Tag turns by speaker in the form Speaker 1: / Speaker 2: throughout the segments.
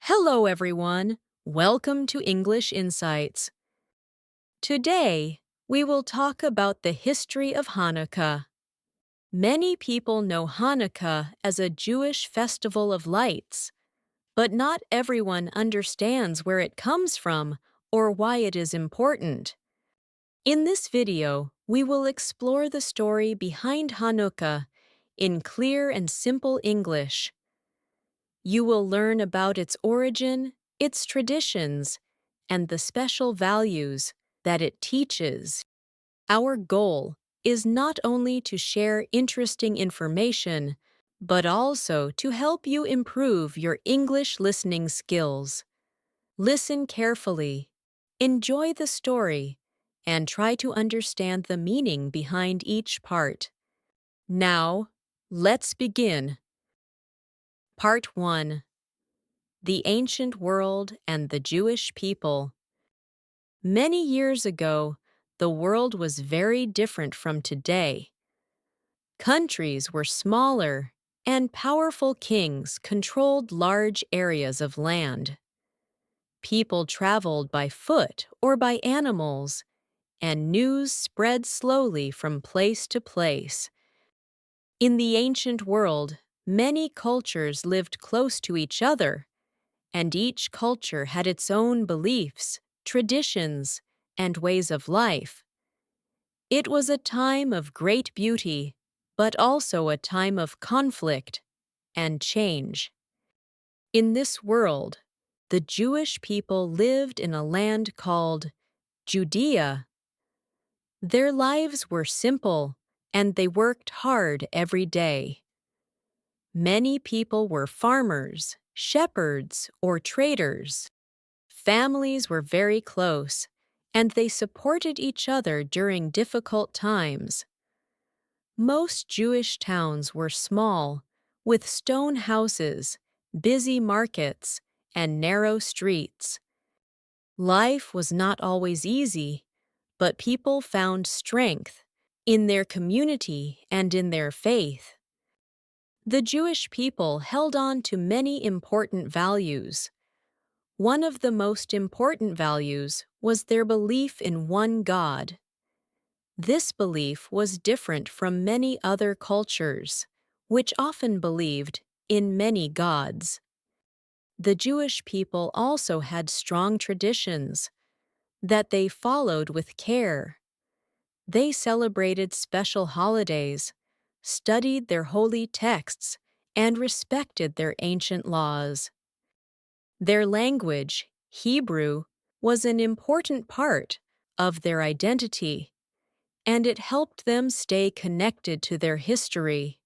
Speaker 1: Hello, everyone. Welcome to English Insights. Today, we will talk about the history of Hanukkah. Many people know Hanukkah as a Jewish festival of lights, but not everyone understands where it comes from or why it is important. In this video, we will explore the story behind Hanukkah in clear and simple English. You will learn about its origin, its traditions, and the special values that it teaches. Our goal is not only to share interesting information, but also to help you improve your English listening skills. Listen carefully, enjoy the story, and try to understand the meaning behind each part. Now, let's begin. Part 1. The Ancient World and the Jewish People. Many years ago, the world was very different from today. Countries were smaller, and powerful kings controlled large areas of land. People traveled by foot or by animals, and news spread slowly from place to place. In the ancient world, many cultures lived close to each other, and each culture had its own beliefs, traditions, and ways of life. It was a time of great beauty, but also a time of conflict and change. In this world, the Jewish people lived in a land called Judea. Their lives were simple, and they worked hard every day. Many people were farmers, shepherds, or traders. Families were very close, and they supported each other during difficult times. Most Jewish towns were small, with stone houses, busy markets, and narrow streets. Life was not always easy, but people found strength in their community and in their faith. The Jewish people held on to many important values. One of the most important values was their belief in one God. This belief was different from many other cultures, which often believed in many gods. The Jewish people also had strong traditions that they followed with care. They celebrated special holidays, studied their holy texts, and respected their ancient laws. Their language, Hebrew, was an important part of their identity, and it helped them stay connected to their history.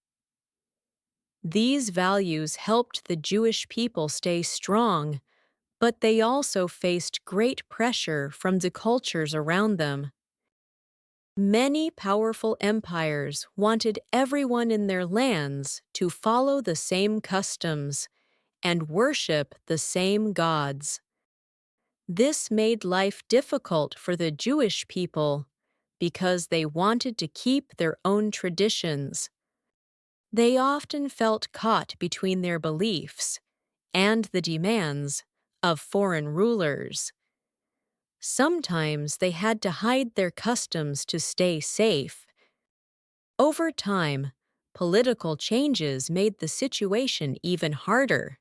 Speaker 1: These values helped the Jewish people stay strong, but they also faced great pressure from the cultures around them. Many powerful empires wanted everyone in their lands to follow the same customs and worship the same gods. This made life difficult for the Jewish people because they wanted to keep their own traditions. They often felt caught between their beliefs and the demands of foreign rulers. Sometimes they had to hide their customs to stay safe. Over time, political changes made the situation even harder.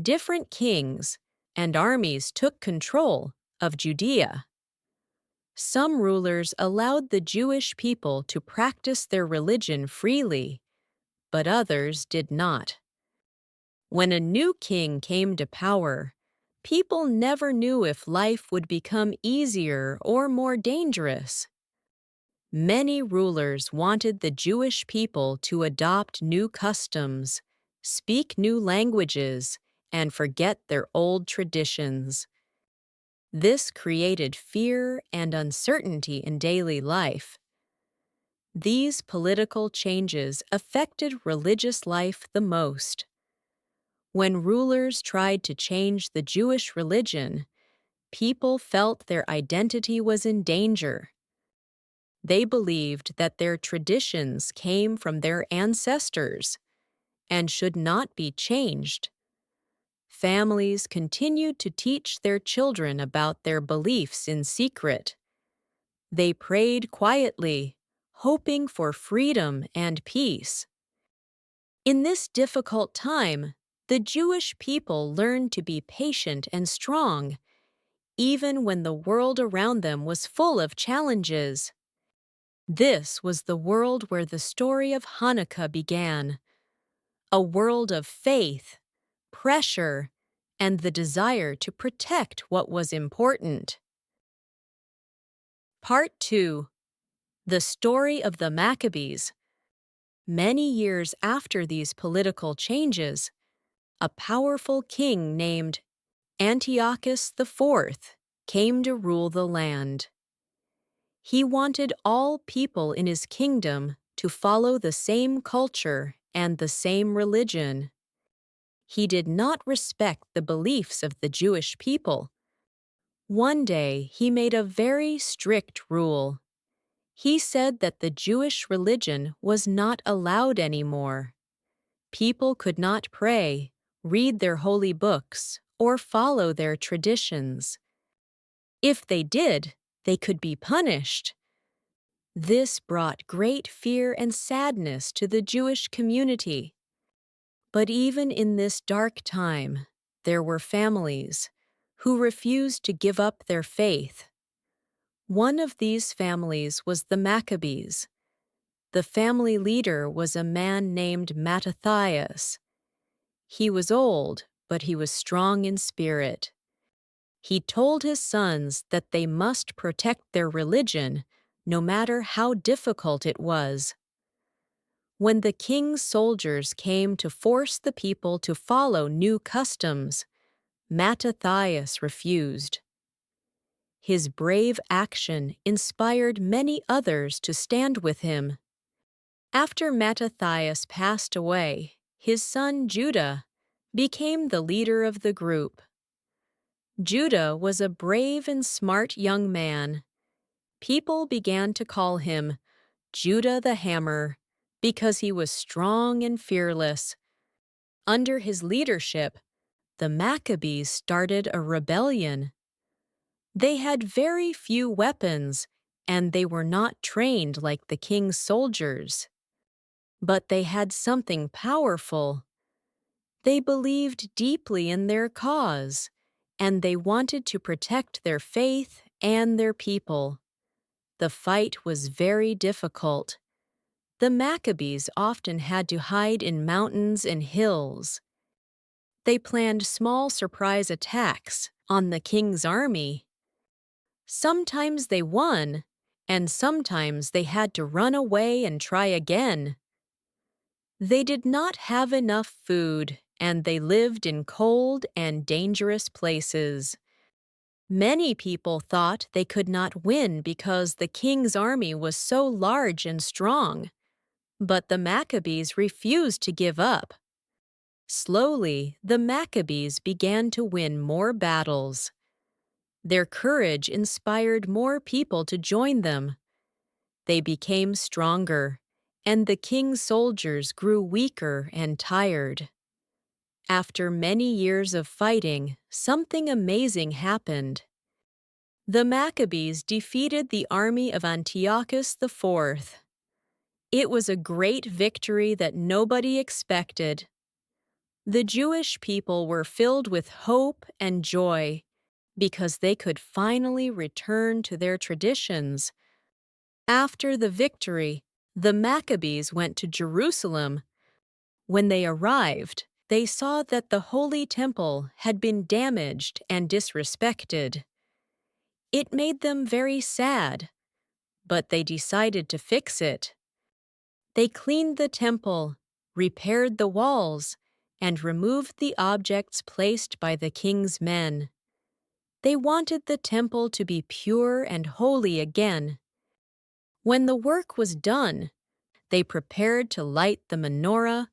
Speaker 1: Different kings and armies took control of Judea. Some rulers allowed the Jewish people to practice their religion freely, but others did not. When a new king came to power, people never knew if life would become easier or more dangerous. Many rulers wanted the Jewish people to adopt new customs, speak new languages, and forget their old traditions. This created fear and uncertainty in daily life. These political changes affected religious life the most. When rulers tried to change the Jewish religion, people felt their identity was in danger. They believed that their traditions came from their ancestors and should not be changed. families continued to teach their children about their beliefs in secret. They prayed quietly, hoping for freedom and peace. In this difficult time, the Jewish people learned to be patient and strong, even when the world around them was full of challenges. This was the world where the story of Hanukkah began, a world of faith, pressure, and the desire to protect what was important. Part 2. The Story of the Maccabees. Many years after these political changes, a powerful king named Antiochus IV came to rule the land. He wanted all people in his kingdom to follow the same culture and the same religion. He did not respect the beliefs of the Jewish people. One day, he made a very strict rule. He said that the Jewish religion was not allowed anymore. People could not pray, read their holy books, or follow their traditions. If they did, they could be punished. This brought great fear and sadness to the Jewish community. But even in this dark time, there were families who refused to give up their faith. One of these families was the Maccabees. The family leader was a man named Mattathias. He was old, but he was strong in spirit. He told his sons that they must protect their religion, no matter how difficult it was. When the king's soldiers came to force the people to follow new customs, Mattathias refused. His brave action inspired many others to stand with him. After Mattathias passed away, his son Judah became the leader of the group. Judah was a brave and smart young man. People began to call him Judah the Hammer because he was strong and fearless. Under his leadership, the Maccabees started a rebellion. They had very few weapons, and they were not trained like the king's soldiers. But they had something powerful. They believed deeply in their cause, and they wanted to protect their faith and their people. The fight was very difficult. The Maccabees often had to hide in mountains and hills. They planned small surprise attacks on the king's army. Sometimes they won, and sometimes they had to run away and try again. They did not have enough food, and they lived in cold and dangerous places. Many people thought they could not win because the king's army was so large and strong. But the Maccabees refused to give up. Slowly, the Maccabees began to win more battles. Their courage inspired more people to join them. They became stronger, and the king's soldiers grew weaker and tired. After many years of fighting, something amazing happened. The Maccabees defeated the army of Antiochus IV. It was a great victory that nobody expected. The Jewish people were filled with hope and joy because they could finally return to their traditions. After the victory, the Maccabees went to Jerusalem. When they arrived, they saw that the Holy Temple had been damaged and disrespected. It made them very sad, but they decided to fix it. They cleaned the temple, repaired the walls, and removed the objects placed by the king's men. They wanted the temple to be pure and holy again. When the work was done, they prepared to light the menorah,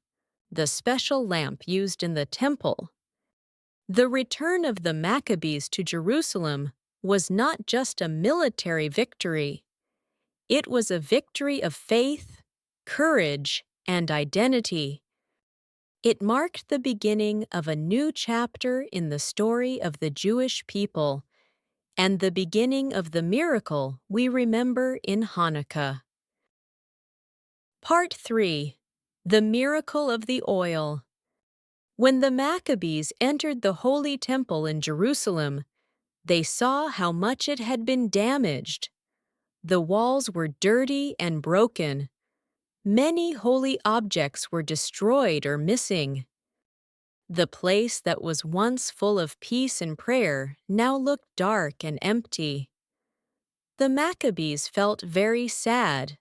Speaker 1: the special lamp used in the temple. The return of the Maccabees to Jerusalem was not just a military victory. It was a victory of faith, courage, and identity. It marked the beginning of a new chapter in the story of the Jewish people and the beginning of the miracle we remember in Hanukkah. Part 3. The Miracle of the Oil. When the Maccabees entered the Holy Temple in Jerusalem, they saw how much it had been damaged. The walls were dirty and broken. Many holy objects were destroyed or missing. The place that was once full of peace and prayer now looked dark and empty. The Maccabees felt very sad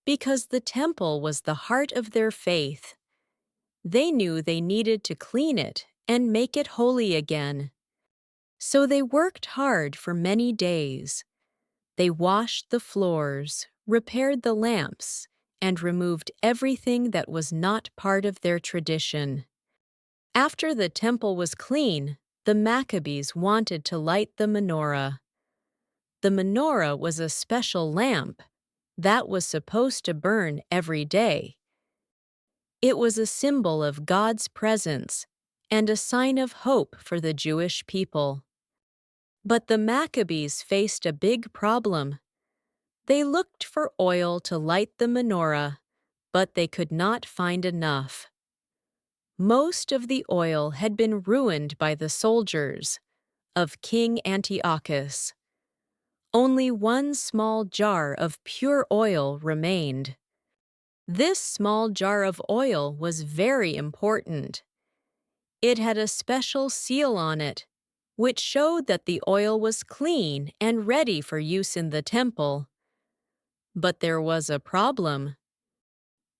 Speaker 1: because the temple was the heart of their faith. They knew they needed to clean it and make it holy again. So they worked hard for many days. They washed the floors, repaired the lamps, and removed everything that was not part of their tradition. After the temple was clean, the Maccabees wanted to light the menorah. The menorah was a special lamp that was supposed to burn every day. It was a symbol of God's presence and a sign of hope for the Jewish people. But the Maccabees faced a big problem. They looked for oil to light the menorah, but they could not find enough. Most of the oil had been ruined by the soldiers of King Antiochus. Only one small jar of pure oil remained. This small jar of oil was very important. It had a special seal on it, which showed that the oil was clean and ready for use in the temple. But there was a problem.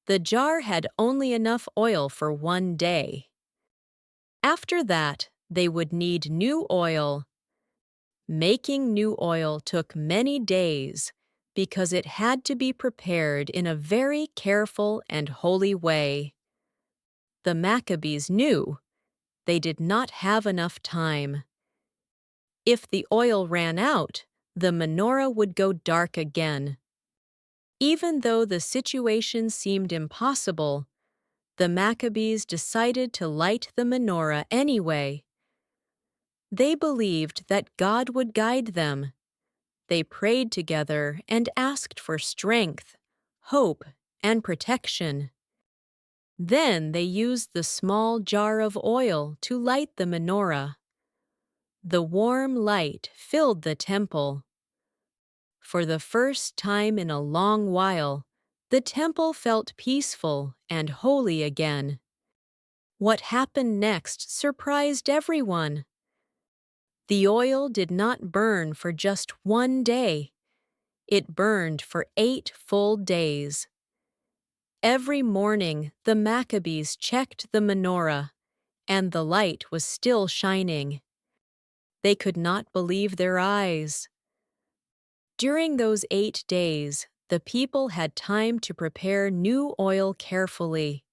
Speaker 1: The jar had only enough oil for one day. After that, they would need new oil. Making new oil took many days because it had to be prepared in a very careful and holy way. The Maccabees knew they did not have enough time. If the oil ran out, the menorah would go dark again. Even though the situation seemed impossible, the Maccabees decided to light the menorah anyway. They believed that God would guide them. They prayed together and asked for strength, hope, and protection. Then they used the small jar of oil to light the menorah. The warm light filled the temple. For the first time in a long while, the temple felt peaceful and holy again. What happened next surprised everyone. The oil did not burn for just one day. It burned for 8 full days. Every morning, the Maccabees checked the menorah, and the light was still shining. They could not believe their eyes. During those 8 days, the people had time to prepare new oil carefully.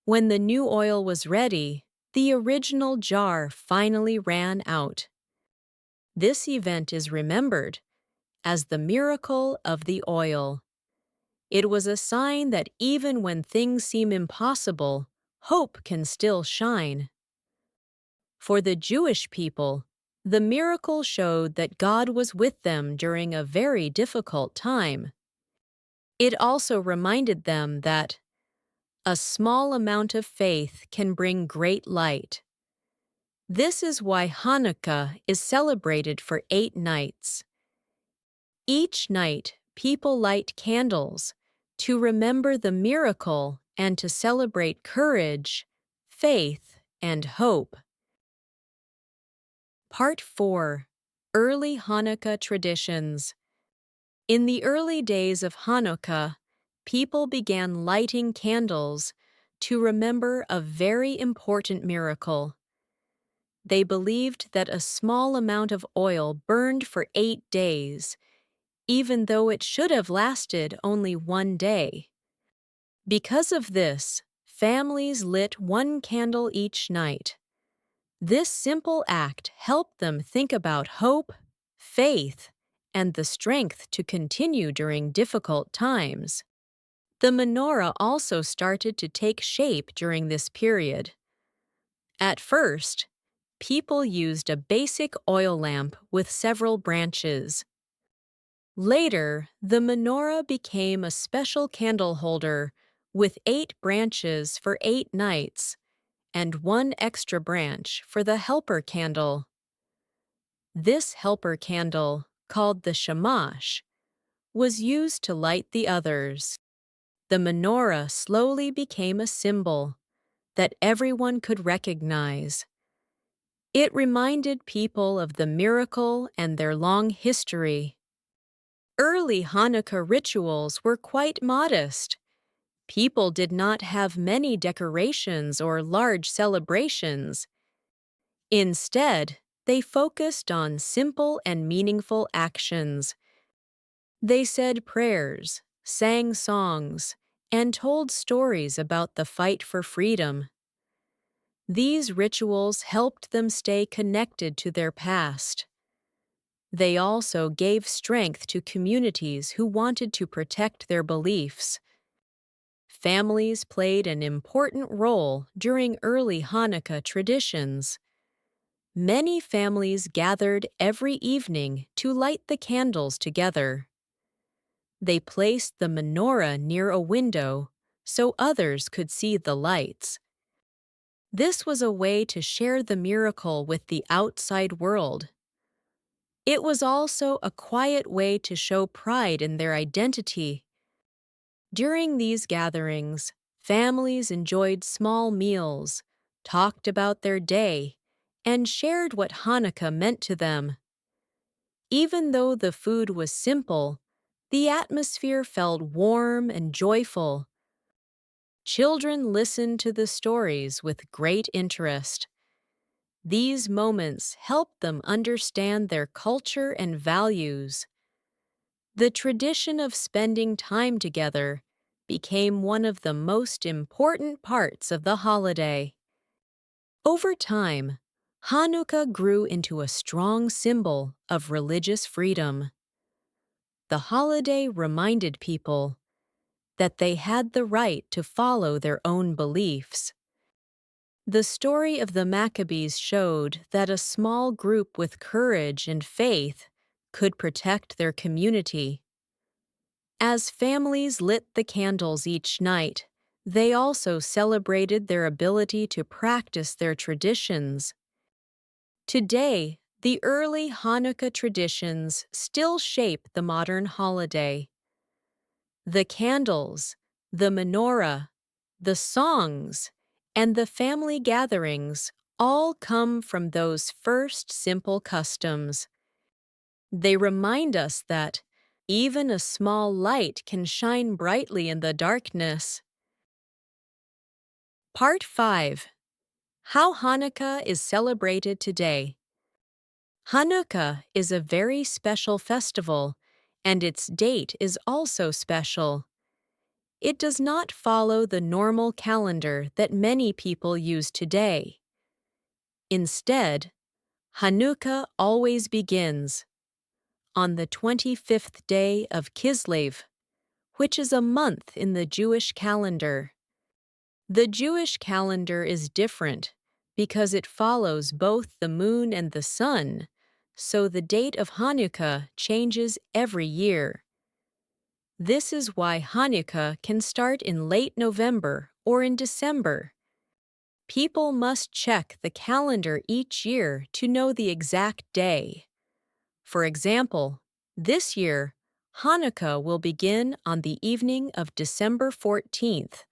Speaker 1: When the new oil was ready, the original jar finally ran out. This event is remembered as the miracle of the oil. It was a sign that even when things seem impossible, hope can still shine. For the Jewish people, the miracle showed that God was with them during a very difficult time. It also reminded them that a small amount of faith can bring great light. This is why Hanukkah is celebrated for 8 nights. Each night, people light candles to remember the miracle and to celebrate courage, faith, and hope. Part 4. Early Hanukkah Traditions. In the early days of Hanukkah, people began lighting candles to remember a very important miracle. They believed that a small amount of oil burned for 8 days, even though it should have lasted only one day. Because of this, families lit one candle each night. This simple act helped them think about hope, faith, and the strength to continue during difficult times. The menorah also started to take shape during this period. At first, people used a basic oil lamp with several branches. Later, the menorah became a special candle holder with 8 branches for 8 nights and 1 extra branch for the helper candle. This helper candle, called the shamash, was used to light the others. The menorah slowly became a symbol that everyone could recognize. It reminded people of the miracle and their long history. Early Hanukkah rituals were quite modest. People did not have many decorations or large celebrations. Instead, they focused on simple and meaningful actions. They said prayers, sang songs, and told stories about the fight for freedom. These rituals helped them stay connected to their past. They also gave strength to communities who wanted to protect their beliefs. Families played an important role during early Hanukkah traditions. Many families gathered every evening to light the candles together. They placed the menorah near a window so others could see the lights. This was a way to share the miracle with the outside world. It was also a quiet way to show pride in their identity. During these gatherings, families enjoyed small meals, talked about their day, and shared what Hanukkah meant to them. Even though the food was simple, the atmosphere felt warm and joyful. Children listened to the stories with great interest. These moments helped them understand their culture and values. The tradition of spending time together became one of the most important parts of the holiday. Over time, Hanukkah grew into a strong symbol of religious freedom. The holiday reminded people that they had the right to follow their own beliefs. The story of the Maccabees showed that a small group with courage and faith could protect their community. As families lit the candles each night, they also celebrated their ability to practice their traditions. Today, the early Hanukkah traditions still shape the modern holiday. The candles, the menorah, the songs, and the family gatherings all come from those first simple customs. They remind us that even a small light can shine brightly in the darkness. Part 5. How Hanukkah is celebrated today. Hanukkah is a very special festival, and its date is also special. It does not follow the normal calendar that many people use today. Instead, Hanukkah always begins on the 25th day of Kislev, which is a month in the Jewish calendar. The Jewish calendar is different because it follows both the moon and the sun, so the date of Hanukkah changes every year. This is why Hanukkah can start in late November or in December. People must check the calendar each year to know the exact day. For example, this year, Hanukkah will begin on the evening of December 14th,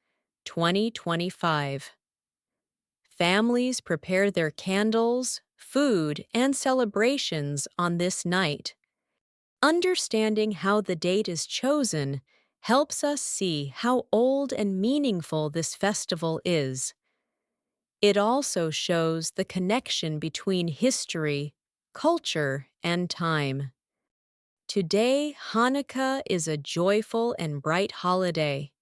Speaker 1: 2025. Families prepare their candles, food, and celebrations on this night. Understanding how the date is chosen helps us see how old and meaningful this festival is. It also shows the connection between history, culture, and time. Today, Hanukkah is a joyful and bright holiday.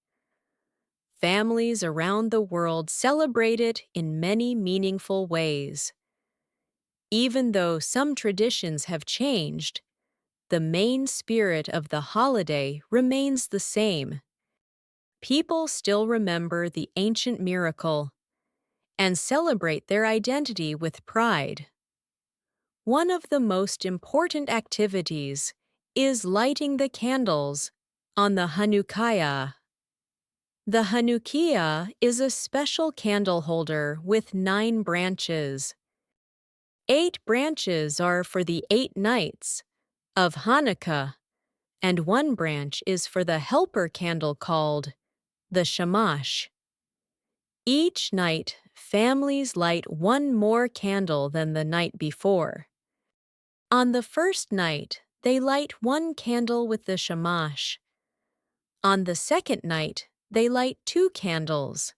Speaker 1: Families around the world celebrate it in many meaningful ways. Even though some traditions have changed, the main spirit of the holiday remains the same. People still remember the ancient miracle and celebrate their identity with pride. One of the most important activities is lighting the candles on the Hanukkah. The Hanukkah is a special candle holder with 9 branches. 8 branches are for the 8 nights of Hanukkah, and 1 branch is for the helper candle called the shamash. Each night, families light 1 more candle than the night before. On the first night, they light 1 candle with the shamash. On the second night, they light 2 candles.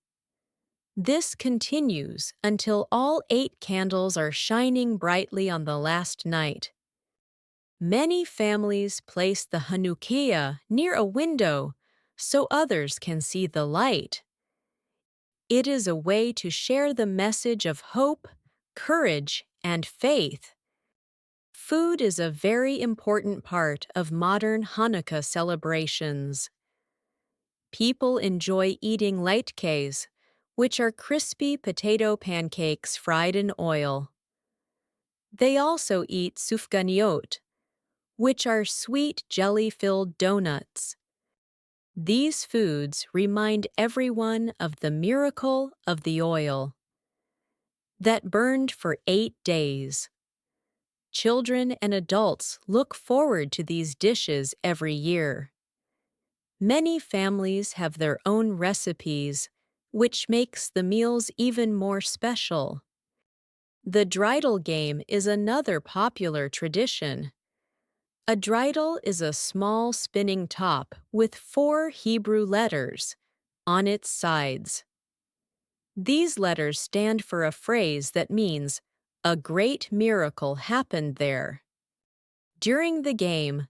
Speaker 1: This continues until all 8 candles are shining brightly on the last night. Many families place the Hanukkah near a window so others can see the light. It is a way to share the message of hope, courage, and faith. Food is a very important part of modern Hanukkah celebrations. People enjoy eating latkes, which are crispy potato pancakes fried in oil. They also eat sufganiyot, which are sweet jelly-filled donuts. These foods remind everyone of the miracle of the oil that burned for 8 days. Children and adults look forward to these dishes every year. Many families have their own recipes, which makes the meals even more special. The dreidel game is another popular tradition. A dreidel is a small spinning top with 4 Hebrew letters on its sides. These letters stand for a phrase that means, "A great miracle happened there." During the game,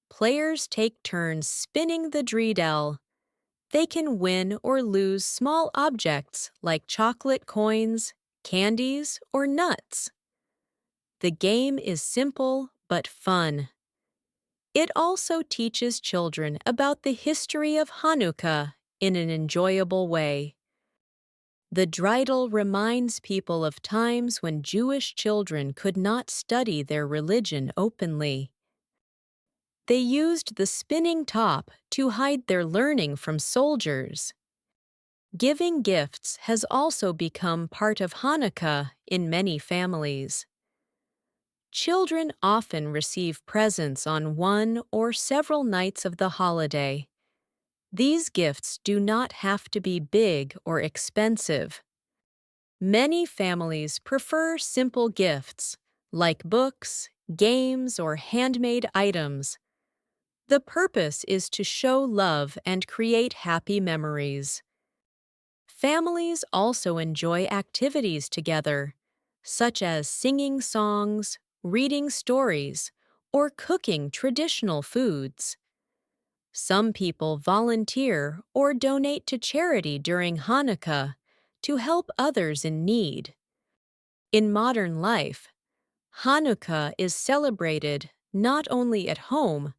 Speaker 1: players take turns spinning the dreidel. They can win or lose small objects like chocolate coins, candies, or nuts. The game is simple but fun. It also teaches children about the history of Hanukkah in an enjoyable way. The dreidel reminds people of times when Jewish children could not study their religion openly. They used the spinning top to hide their learning from soldiers. Giving gifts has also become part of Hanukkah in many families. Children often receive presents on one or several nights of the holiday. These gifts do not have to be big or expensive. Many families prefer simple gifts, like books, games, or handmade items. The purpose is to show love and create happy memories. Families also enjoy activities together, such as singing songs, reading stories, or cooking traditional foods. Some people volunteer or donate to charity during Hanukkah to help others in need. In modern life, Hanukkah is celebrated not only at home,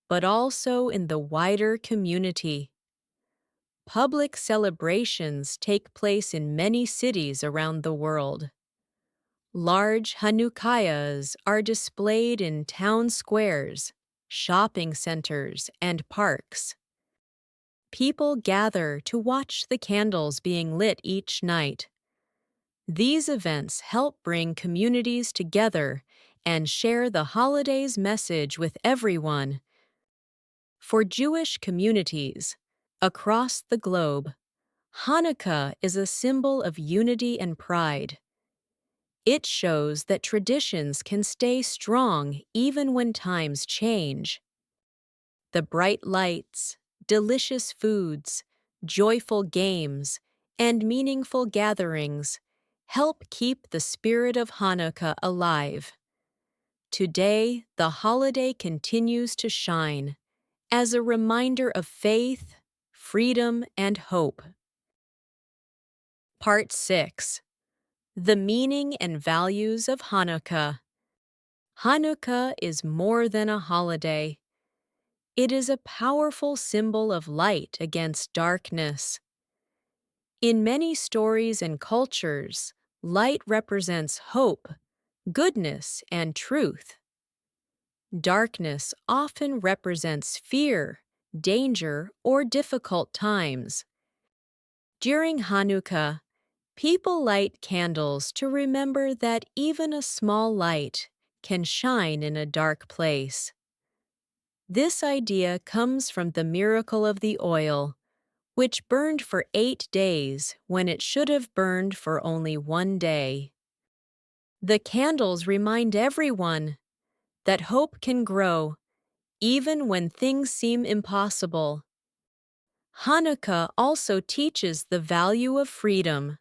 Speaker 1: but also in the wider community. Public celebrations take place in many cities around the world. Large Hanukkahs are displayed in town squares, shopping centers, and parks. People gather to watch the candles being lit each night. These events help bring communities together and share the holiday's message with everyone. For Jewish communities across the globe, Hanukkah is a symbol of unity and pride. It shows that traditions can stay strong even when times change. The bright lights, delicious foods, joyful games, and meaningful gatherings help keep the spirit of Hanukkah alive. Today, the holiday continues to shine as a reminder of faith, freedom, and hope. Part 6. The meaning and values of Hanukkah. Hanukkah is more than a holiday. It is a powerful symbol of light against darkness. In many stories and cultures, light represents hope, goodness, and truth. Darkness often represents fear, danger, or difficult times. During Hanukkah, people light candles to remember that even a small light can shine in a dark place. This idea comes from the miracle of the oil, which burned for 8 days when it should have burned for only 1 day. The candles remind everyone that hope can grow even when things seem impossible. Hanukkah also teaches the value of freedom.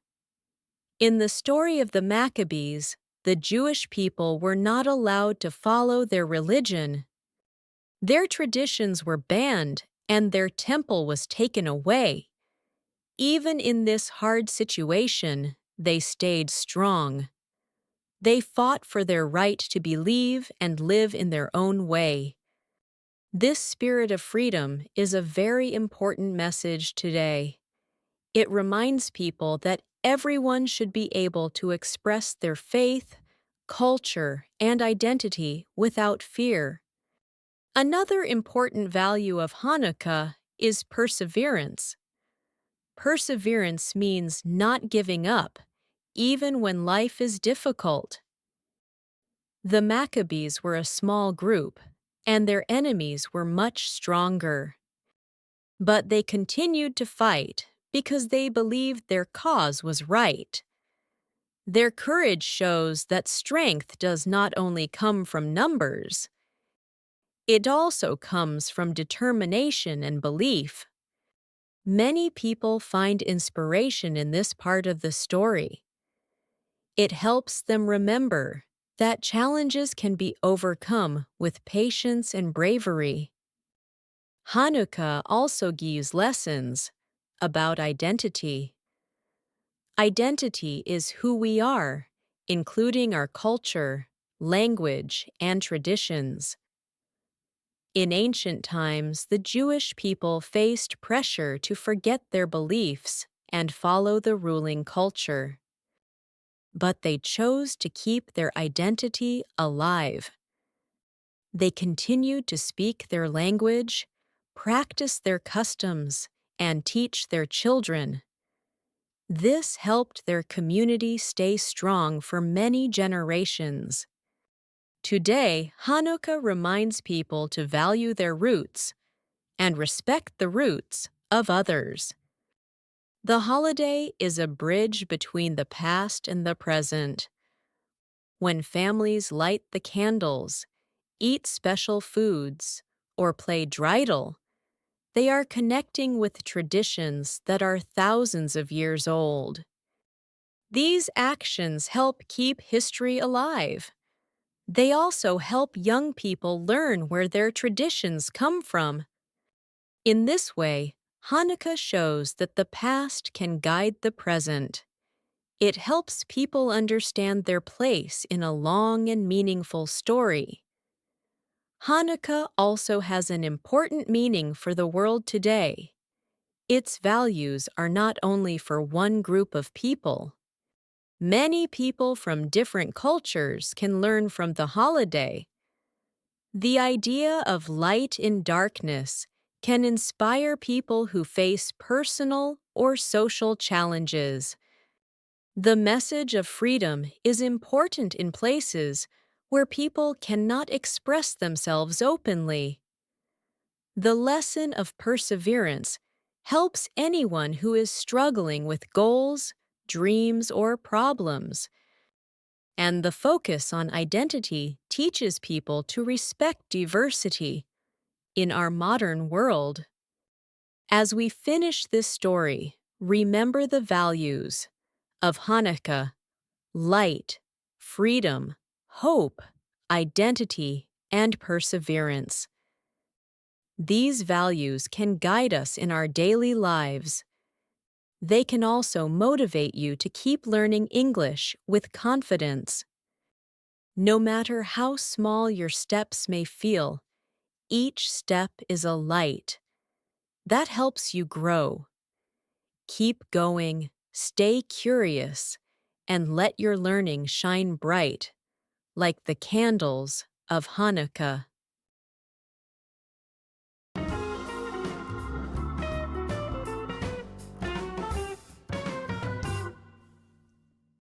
Speaker 1: In the story of the Maccabees, the Jewish people were not allowed to follow their religion. Their traditions were banned and their temple was taken away. Even in this hard situation, they stayed strong. They fought for their right to believe and live in their own way. This spirit of freedom is a very important message today. It reminds people that everyone should be able to express their faith, culture, and identity without fear. Another important value of Hanukkah is perseverance. Perseverance means not giving up, even when life is difficult. The Maccabees were a small group, and their enemies were much stronger. But they continued to fight because they believed their cause was right. Their courage shows that strength does not only come from numbers, it also comes from determination and belief. Many people find inspiration in this part of the story. It helps them remember that challenges can be overcome with patience and bravery. Hanukkah also gives lessons about identity. Identity is who we are, including our culture, language, and traditions. In ancient times, the Jewish people faced pressure to forget their beliefs and follow the ruling culture. But they chose to keep their identity alive. They continued to speak their language, practice their customs, and teach their children. This helped their community stay strong for many generations. Today, Hanukkah reminds people to value their roots and respect the roots of others. The holiday is a bridge between the past and the present. When families light the candles, eat special foods, or play dreidel, they are connecting with traditions that are thousands of years old. These actions help keep history alive. They also help young people learn where their traditions come from. In this way, Hanukkah shows that the past can guide the present. It helps people understand their place in a long and meaningful story. Hanukkah also has an important meaning for the world today. Its values are not only for one group of people. Many people from different cultures can learn from the holiday. The idea of light in darkness can inspire people who face personal or social challenges. The message of freedom is important in places where people cannot express themselves openly. The lesson of perseverance helps anyone who is struggling with goals, dreams, or problems. And the focus on identity teaches people to respect diversity in our modern world. As we finish this story, remember the values of Hanukkah: light, freedom, hope, identity, and perseverance. These values can guide us in our daily lives. They can also motivate you to keep learning English with confidence. No matter how small your steps may feel, Each step is a light. That helps you grow. Keep going, stay curious, and let your learning shine bright, like the candles of Hanukkah.